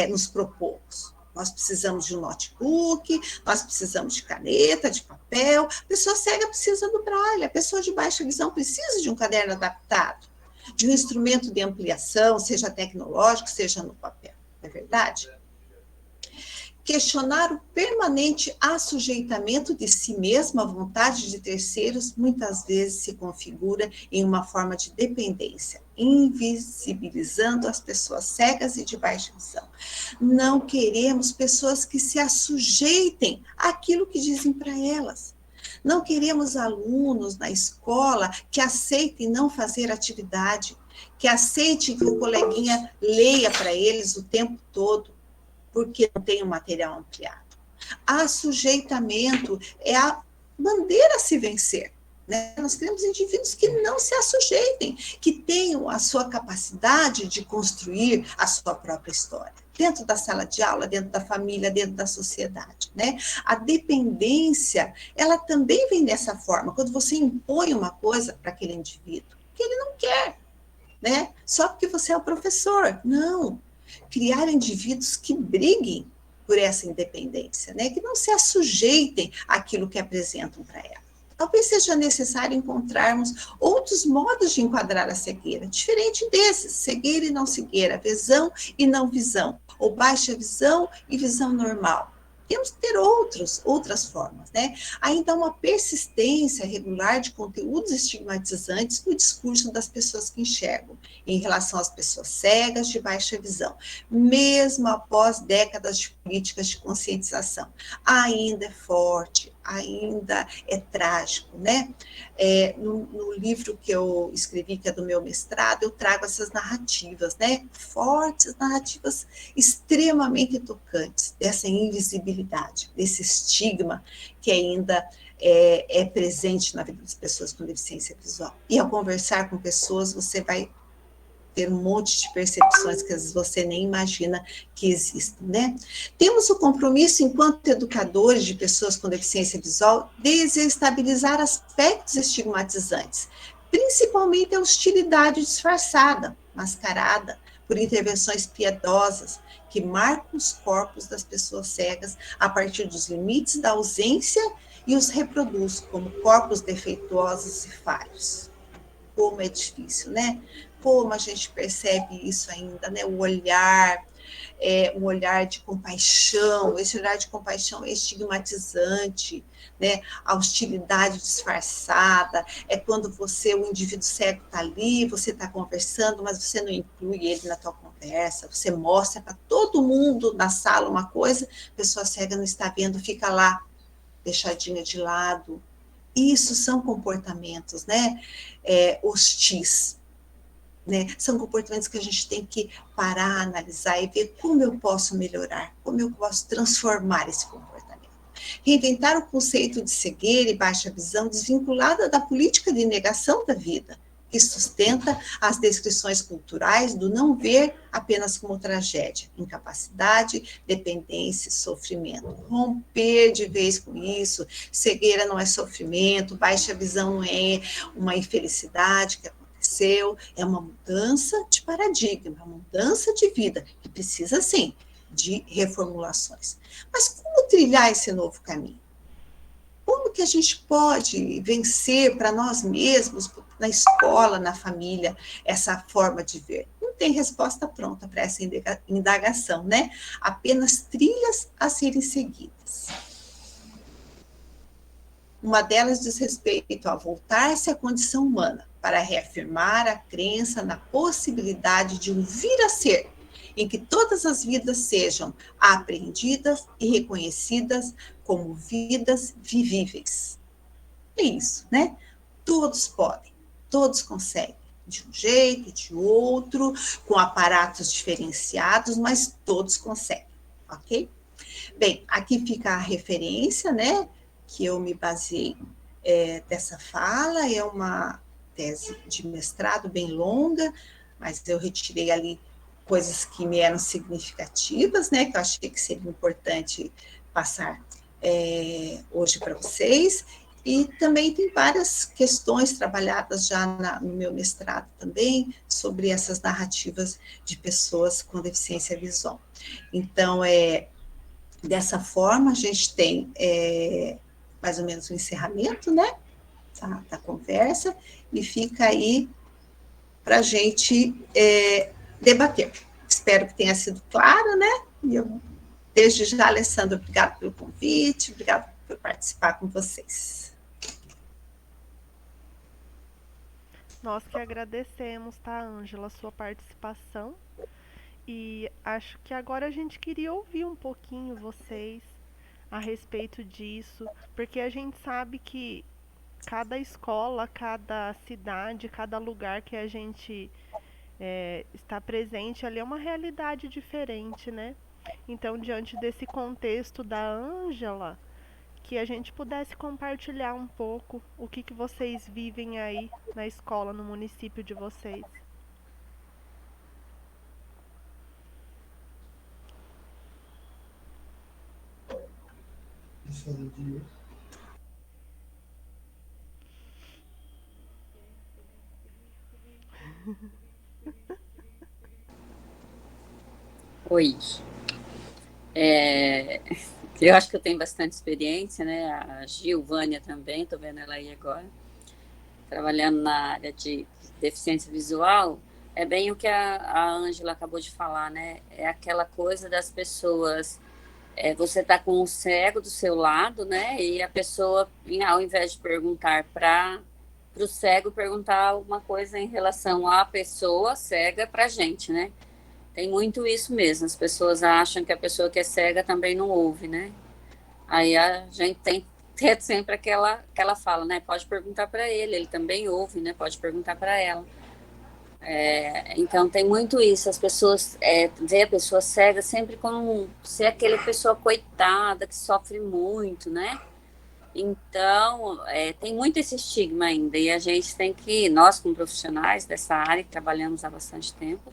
nos propomos. Nós precisamos de um notebook, nós precisamos de caneta, de papel. A pessoa cega precisa do braille, a pessoa de baixa visão precisa de um caderno adaptado, de um instrumento de ampliação, seja tecnológico, seja no papel, não é verdade? Questionar o permanente assujeitamento de si mesmo à vontade de terceiros muitas vezes se configura em uma forma de dependência, invisibilizando as pessoas cegas e de baixa visão. Não queremos pessoas que se assujeitem àquilo que dizem para elas. Não queremos alunos na escola que aceitem não fazer atividade, que aceitem que o coleguinha leia para eles o tempo todo, porque não tem o material ampliado. Assujeitamento é a bandeira a se vencer. Né? Nós queremos indivíduos que não se assujeitem, que tenham a sua capacidade de construir a sua própria história, dentro da sala de aula, dentro da família, dentro da sociedade. Né? A dependência, ela também vem dessa forma, quando você impõe uma coisa para aquele indivíduo, que ele não quer, né? Só porque você é o professor. Não. Criar indivíduos que briguem por essa independência, né? Que não se assujeitem àquilo que apresentam para ela. Talvez seja necessário encontrarmos outros modos de enquadrar a cegueira, diferente desses, cegueira e não cegueira, visão e não visão, ou baixa visão e visão normal. Temos que ter outras formas, né? Ainda há uma persistência regular de conteúdos estigmatizantes no discurso das pessoas que enxergam, em relação às pessoas cegas de baixa visão, mesmo após décadas de políticas de conscientização. Ainda é forte, ainda é trágico, né? No livro que eu escrevi, que é do meu mestrado, eu trago essas narrativas, né? Fortes, narrativas extremamente tocantes, dessa invisibilidade, desse estigma que ainda é presente na vida das pessoas com deficiência visual. E ao conversar com pessoas, você vai ter um monte de percepções que às vezes você nem imagina que existem, né? Temos o compromisso, enquanto educadores de pessoas com deficiência visual, de desestabilizar aspectos estigmatizantes, principalmente a hostilidade disfarçada, mascarada, por intervenções piedosas, que marcam os corpos das pessoas cegas a partir dos limites da ausência e os reproduz como corpos defeituosos e falhos. Como é difícil, né? Como a gente percebe isso ainda, né? O olhar, um olhar de compaixão, esse olhar de compaixão é estigmatizante, né? A hostilidade disfarçada, é quando o indivíduo cego está ali, você está conversando, mas você não inclui ele na tua conversa, você mostra para todo mundo na sala uma coisa, a pessoa cega não está vendo, fica lá, deixadinha de lado. Isso são comportamentos, né? Hostis. Né? São comportamentos que a gente tem que parar, analisar e ver como eu posso melhorar, como eu posso transformar esse comportamento. Reinventar o conceito de cegueira e baixa visão desvinculada da política de negação da vida, que sustenta as descrições culturais do não ver apenas como tragédia, incapacidade, dependência e sofrimento. Romper de vez com isso, cegueira não é sofrimento, baixa visão não é uma infelicidade que aconteceu, é uma mudança de paradigma, uma mudança de vida, que precisa, sim, de reformulações. Mas como trilhar esse novo caminho? Como que a gente pode vencer para nós mesmos, na escola, na família, essa forma de ver? Não tem resposta pronta para essa indagação, né? Apenas trilhas a serem seguidas. Uma delas diz respeito a voltar-se à condição humana, para reafirmar a crença na possibilidade de um vir a ser, em que todas as vidas sejam apreendidas e reconhecidas como vidas vivíveis. É isso, né? Todos podem, todos conseguem, de um jeito, de outro, com aparatos diferenciados, mas todos conseguem. ok? Bem, aqui fica a referência, né, que eu me baseei dessa fala, é uma tese de mestrado bem longa, mas eu retirei ali coisas que me eram significativas, né, que eu achei que seria importante passar hoje para vocês, e também tem várias questões trabalhadas já no meu mestrado também, sobre essas narrativas de pessoas com deficiência visual. Então, dessa forma, a gente tem mais ou menos o encerramento, né, da conversa, e fica aí para a gente debater. Espero que tenha sido claro, né? E eu, desde já, Alessandra, obrigado pelo convite, obrigado por participar com vocês. Nós que agradecemos, tá, Ângela, a sua participação. E acho que agora a gente queria ouvir um pouquinho vocês a respeito disso, porque a gente sabe que cada escola, cada cidade, cada lugar que a gente está presente ali é uma realidade diferente, né? Então, diante desse contexto da Ângela, que a gente pudesse compartilhar um pouco o que vocês vivem aí na escola, no município de vocês. Oi. Eu acho que eu tenho bastante experiência, né? A Gilvânia também, estou vendo ela aí agora, trabalhando na área de deficiência visual. É bem o que a Ângela acabou de falar, né? É aquela coisa das pessoas. Você está com um cego do seu lado, né? E a pessoa, ao invés de perguntar para o cego, perguntar alguma coisa em relação à pessoa cega para a gente, né? Tem muito isso mesmo. As pessoas acham que a pessoa que é cega também não ouve, né? Aí a gente tem que ter sempre aquela fala, né? Pode perguntar para ele também ouve, né? Pode perguntar para ela. Então tem muito isso. As pessoas vê a pessoa cega sempre como ser aquela pessoa coitada que sofre muito, né? Então tem muito esse estigma ainda e a gente tem que, nós como profissionais dessa área que trabalhamos há bastante tempo,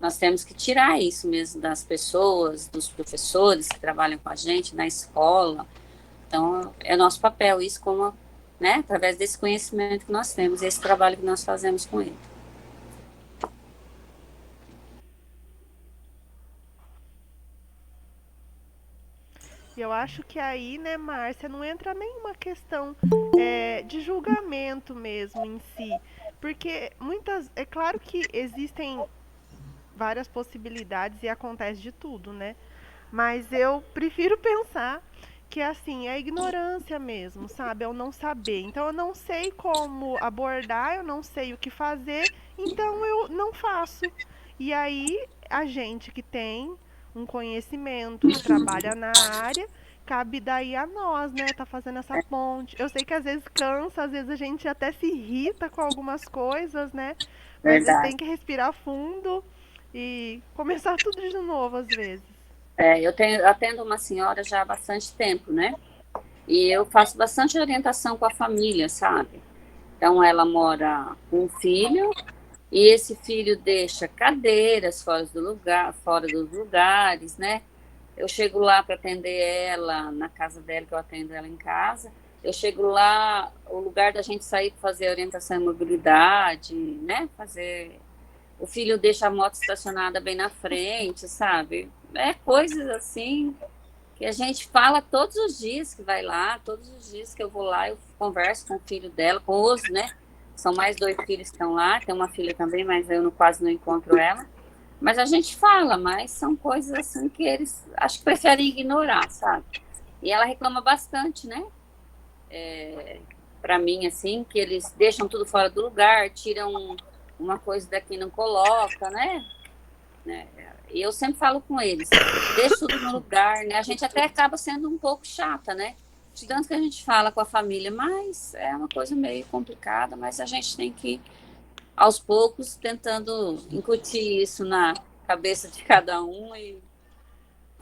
nós temos que tirar isso mesmo das pessoas, dos professores que trabalham com a gente na escola. Então, é nosso papel isso, como, né, através desse conhecimento que nós temos, esse trabalho que nós fazemos com ele. E eu acho que aí, né, Márcia, não entra nenhuma questão de julgamento mesmo em si. Porque é claro que existem várias possibilidades e acontece de tudo, né? Mas eu prefiro pensar que assim, é a ignorância mesmo, sabe? É o não saber. Então eu não sei como abordar, eu não sei o que fazer, então eu não faço. E aí a gente que tem um conhecimento e trabalha na área, cabe daí a nós, né? Tá fazendo essa ponte. Eu sei que às vezes cansa, às vezes a gente até se irrita com algumas coisas, né? Mas Verdade. tem que respirar fundo e começar tudo de novo às vezes. Eu atendo uma senhora já há bastante tempo, né? E eu faço bastante orientação com a família, sabe? Então, ela mora com um filho e esse filho deixa cadeiras fora dos lugares, né? Eu chego lá para atender ela na casa dela, que eu atendo ela em casa. Eu chego lá, o lugar da gente sair para fazer orientação em mobilidade, né? O filho deixa a moto estacionada bem na frente, sabe? Coisas assim que a gente fala todos os dias que vai lá, todos os dias que eu vou lá, eu converso com o filho dela, com os, né? São mais dois filhos que estão lá, tem uma filha também, mas eu quase não encontro ela. Mas a gente fala, mas são coisas assim que eles acho que preferem ignorar, sabe? E ela reclama bastante, né? Para mim, assim, que eles deixam tudo fora do lugar, tiram uma coisa daqui e não coloca, né? E eu sempre falo com eles, deixa tudo no lugar, né? A gente até acaba sendo um pouco chata, né? De tanto que a gente fala com a família, mas é uma coisa meio complicada, mas a gente tem que, aos poucos, tentando incutir isso na cabeça de cada um e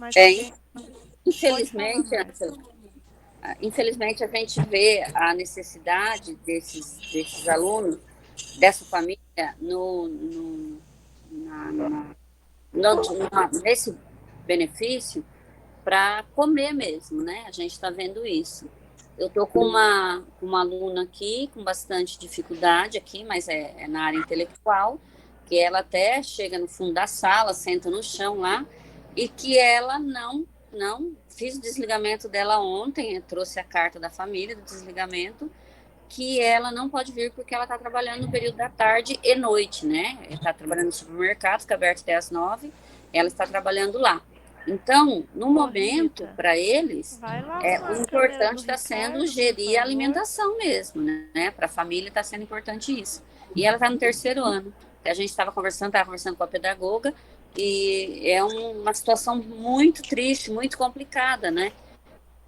Mas infelizmente, infelizmente, a gente vê a necessidade desses alunos, dessa família, nesse benefício para comer mesmo, né? A gente está vendo isso. Eu estou com uma aluna aqui com bastante dificuldade aqui, mas é na área intelectual, que ela até chega no fundo da sala, senta no chão lá, e que ela não fiz o desligamento dela ontem, eu trouxe a carta da família do desligamento, que ela não pode vir porque ela está trabalhando no período da tarde e noite, né? Ela está trabalhando no supermercado, que é aberto até às 9, ela está trabalhando lá. Então, no momento, para eles, o importante está sendo gerir a alimentação mesmo, né? Para a família está sendo importante isso. E ela está no 3º ano. A gente estava conversando com a pedagoga, e é uma situação muito triste, muito complicada, né?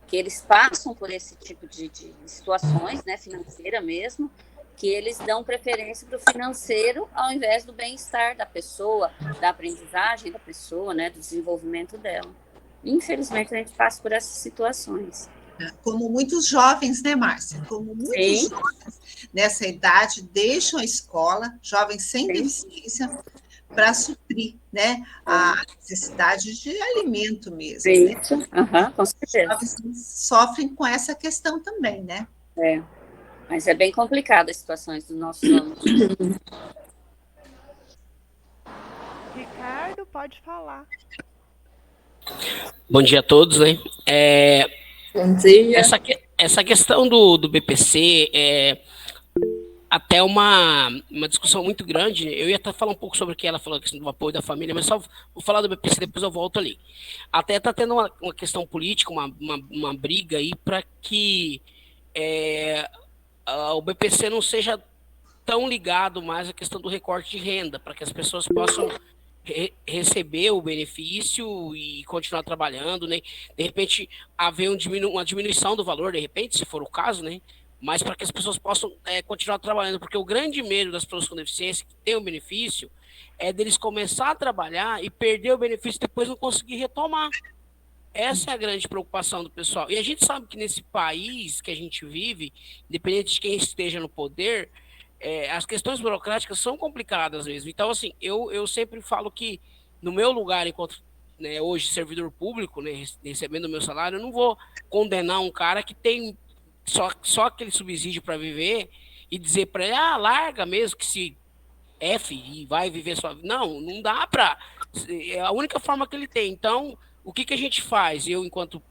Que eles passam por esse tipo de situações, né, financeira mesmo, que eles dão preferência para o financeiro ao invés do bem-estar da pessoa, da aprendizagem da pessoa, né, do desenvolvimento dela. Infelizmente, a gente passa por essas situações. Como muitos jovens, né, Márcia? Como muitos jovens nessa idade deixam a escola, jovens sem deficiência, para suprir, né, a necessidade de alimento mesmo. Isso, né? Com certeza. Os jovens sofrem com essa questão também, né? Mas é bem complicada as situações dos nossos alunos. Ricardo, pode falar. Bom dia a todos, né? Bom dia. Essa questão do BPC até uma discussão muito grande. Eu ia até falar um pouco sobre o que ela falou, a questão do apoio da família, mas só vou falar do BPC, depois eu volto ali. Até está tendo uma questão política, uma briga aí para que o BPC não seja tão ligado mais à questão do recorte de renda, para que as pessoas possam receber o benefício e continuar trabalhando, né? De repente, haver uma diminuição do valor, de repente, se for o caso, né? Mas para que as pessoas possam continuar trabalhando, porque o grande medo das pessoas com deficiência que tem o benefício é deles começar a trabalhar e perder o benefício e depois não conseguir retomar. Essa é a grande preocupação do pessoal. E a gente sabe que nesse país que a gente vive, independente de quem esteja no poder, as questões burocráticas são complicadas mesmo. Então, assim, eu sempre falo que no meu lugar, enquanto hoje servidor público, né, recebendo o meu salário, eu não vou condenar um cara que tem só aquele subsídio para viver e dizer para ele, larga mesmo que se F e vai viver sua vida. Não dá para. É a única forma que ele tem. Então, o que a gente faz? Eu, enquanto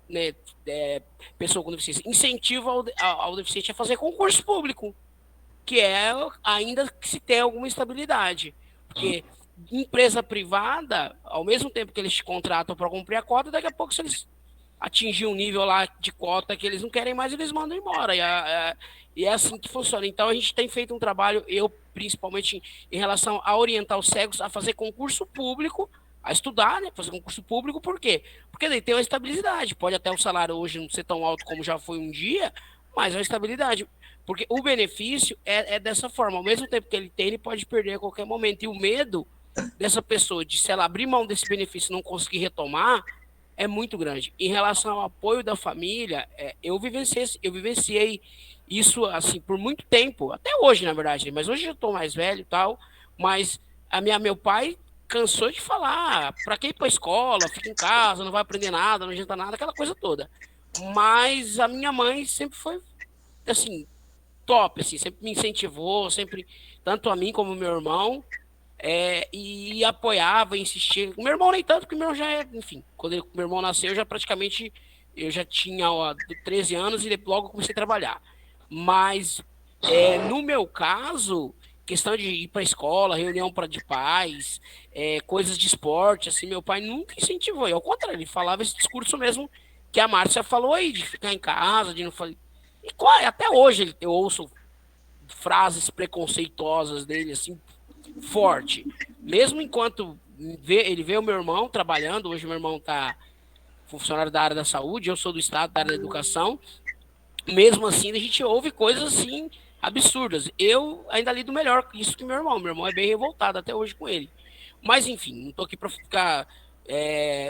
pessoa com deficiência, incentivo ao deficiente a fazer concurso público, que é ainda que se tenha alguma estabilidade. Porque empresa privada, ao mesmo tempo que eles te contratam para cumprir a cota, daqui a pouco, se eles atingir um nível lá de cota que eles não querem mais, eles mandam embora. E é assim que funciona. Então, a gente tem feito um trabalho, eu principalmente em relação a orientar os cegos a fazer concurso público, a estudar, né? Fazer concurso público, por quê? Porque daí tem uma estabilidade. Pode até o salário hoje não ser tão alto como já foi um dia, mas é uma estabilidade. Porque o benefício é dessa forma. Ao mesmo tempo que ele tem, ele pode perder a qualquer momento. E o medo dessa pessoa, de se ela abrir mão desse benefício e não conseguir retomar, é muito grande. Em relação ao apoio da família, eu vivenciei isso assim por muito tempo, até hoje, na verdade, mas hoje eu estou mais velho e tal, mas meu pai cansou de falar, para quem ir para a escola, fica em casa, não vai aprender nada, não adianta nada, aquela coisa toda. Mas a minha mãe sempre foi, assim, top, assim, sempre me incentivou, sempre, tanto a mim como o meu irmão, e apoiava, insistia. O meu irmão nem tanto, porque o meu irmão já enfim, quando meu irmão nasceu, eu já tinha 13 anos e logo comecei a trabalhar. Mas, no meu caso, questão de ir para a escola, reunião de pais, coisas de esporte, assim, meu pai nunca incentivou. E ao contrário, ele falava esse discurso mesmo que a Márcia falou aí, de ficar em casa, de não fazer. E até hoje eu ouço frases preconceituosas dele, assim, forte. Mesmo enquanto ele vê o meu irmão trabalhando, hoje meu irmão está funcionário da área da saúde, eu sou do Estado, da área da educação, mesmo assim a gente ouve coisas assim absurdas. Eu ainda lido melhor com isso que meu irmão é bem revoltado até hoje com ele. Mas enfim, não estou aqui para ficar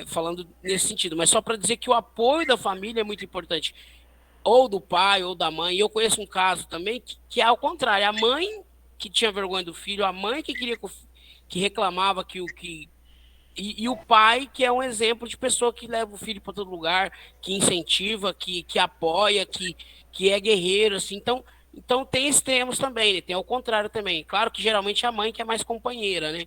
falando nesse sentido, mas só para dizer que o apoio da família é muito importante, ou do pai, ou da mãe. E eu conheço um caso também que é ao contrário, a mãe que tinha vergonha do filho, a mãe que queria que reclamava e o pai que é um exemplo de pessoa que leva o filho para todo lugar, que incentiva, que apoia, que é guerreiro, assim. Então tem extremos também, né? Tem ao contrário também. Claro que geralmente é a mãe que é mais companheira, né?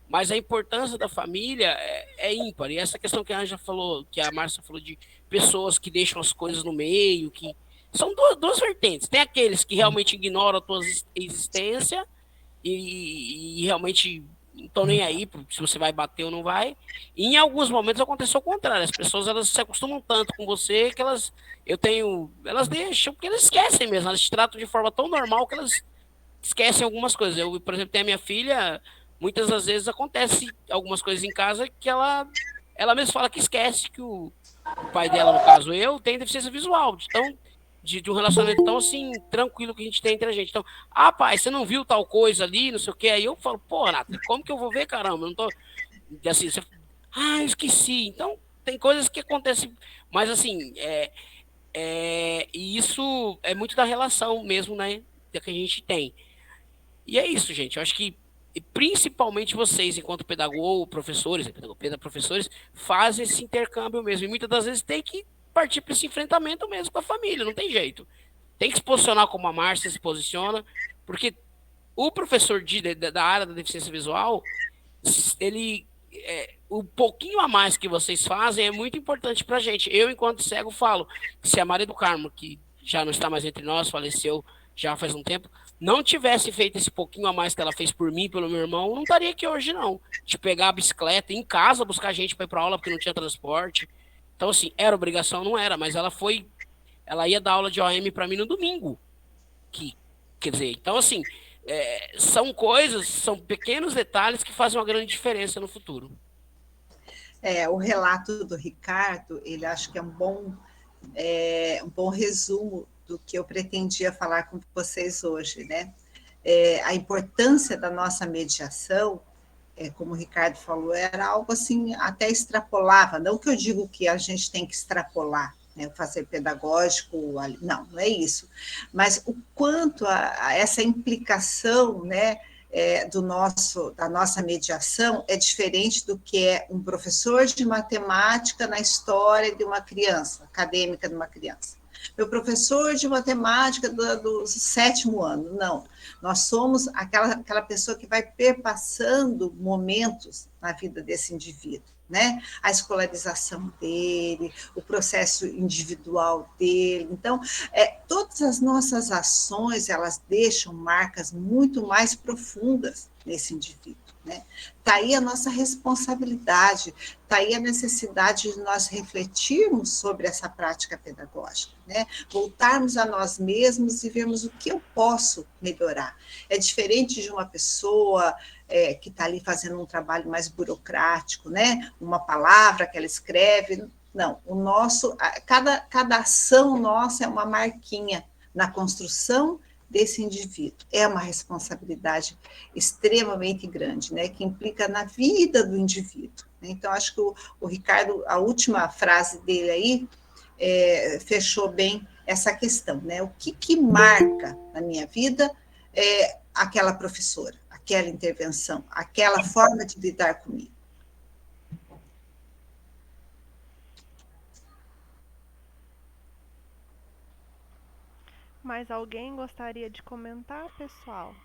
Mas a importância da família é ímpar. E essa questão que a Anja falou, que a Márcia falou de pessoas que deixam as coisas no meio, que são duas vertentes. Tem aqueles que realmente ignoram a tua existência e realmente não estão nem aí se você vai bater ou não vai. E em alguns momentos aconteceu o contrário. As pessoas elas se acostumam tanto com você que elas deixam, porque elas esquecem mesmo. Elas te tratam de forma tão normal que elas esquecem algumas coisas. Eu, por exemplo, tenho a minha filha, muitas das vezes acontece algumas coisas em casa que ela mesma fala que esquece que o pai dela, no caso eu, tem deficiência visual. Então, de um relacionamento tão assim, tranquilo que a gente tem entre a gente. Então, pai, você não viu tal coisa ali, não sei o que. Aí eu falo, pô, Renata, como que eu vou ver, caramba? Eu não tô. Assim, eu esqueci. Então, tem coisas que acontecem, mas assim, e isso é muito da relação mesmo, né? Que a gente tem. E é isso, gente. Eu acho que principalmente vocês, enquanto pedagogo, professores, professores, fazem esse intercâmbio mesmo. E muitas das vezes tem que partir para esse enfrentamento mesmo com a família, não tem jeito. Tem que se posicionar como a Márcia se posiciona, porque o professor da área da deficiência visual, ele o pouquinho a mais que vocês fazem é muito importante para a gente. Eu, enquanto cego, falo que se a Maria do Carmo, que já não está mais entre nós, faleceu já faz um tempo, não tivesse feito esse pouquinho a mais que ela fez por mim, pelo meu irmão, não estaria aqui hoje, não. De pegar a bicicleta em casa, buscar gente para ir para aula, porque não tinha transporte. Então, assim, era obrigação, não era, mas ela ia dar aula de OM para mim no domingo. Quer dizer, então, assim, são pequenos detalhes que fazem uma grande diferença no futuro. O relato do Ricardo, ele acho que é um bom resumo do que eu pretendia falar com vocês hoje, né? A importância da nossa mediação, como o Ricardo falou, era algo assim, até extrapolava, não que eu digo que a gente tem que extrapolar, né, fazer pedagógico, não é isso, mas o quanto a essa implicação, né, da nossa mediação é diferente do que é um professor de matemática na história de uma criança, acadêmica de uma criança. Meu professor de matemática do 7º ano, não. Nós somos aquela pessoa que vai perpassando momentos na vida desse indivíduo, né? A escolarização dele, o processo individual dele. Então, todas as nossas ações, elas deixam marcas muito mais profundas nesse indivíduo. Está aí a nossa responsabilidade, está aí a necessidade de nós refletirmos sobre essa prática pedagógica, né? Voltarmos a nós mesmos e vermos o que eu posso melhorar. É diferente de uma pessoa que está ali fazendo um trabalho mais burocrático, né? Uma palavra que ela escreve. Não, cada ação nossa é uma marquinha na construção desse indivíduo. É uma responsabilidade extremamente grande, né, que implica na vida do indivíduo. Então, acho que o Ricardo, a última frase dele aí, fechou bem essa questão, né? O que marca na minha vida aquela professora, aquela intervenção, aquela forma de lidar comigo. Mais alguém gostaria de comentar, pessoal?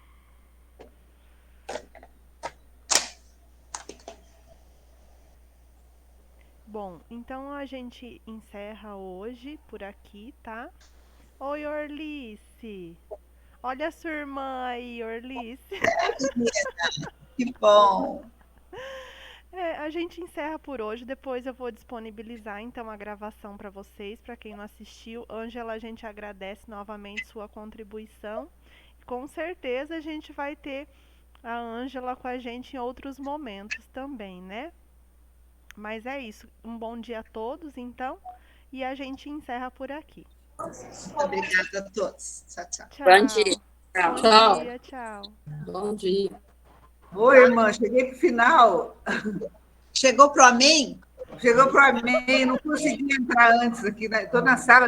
Bom, então a gente encerra hoje por aqui, tá? Oi, Orlice! Olha a sua irmã aí, Orlice! Que bom! A gente encerra por hoje, depois eu vou disponibilizar então a gravação para vocês, para quem não assistiu. Ângela, a gente agradece novamente sua contribuição. Com certeza a gente vai ter a Ângela com a gente em outros momentos também, né? Mas é isso. Um bom dia a todos, então, e a gente encerra por aqui. Obrigada a todos. Tchau, tchau. Bom dia. Bom dia, tchau. Bom dia. Oi, irmã, cheguei para o final. Chegou para o amém? Chegou para o amém, não consegui entrar antes aqui, estou na sala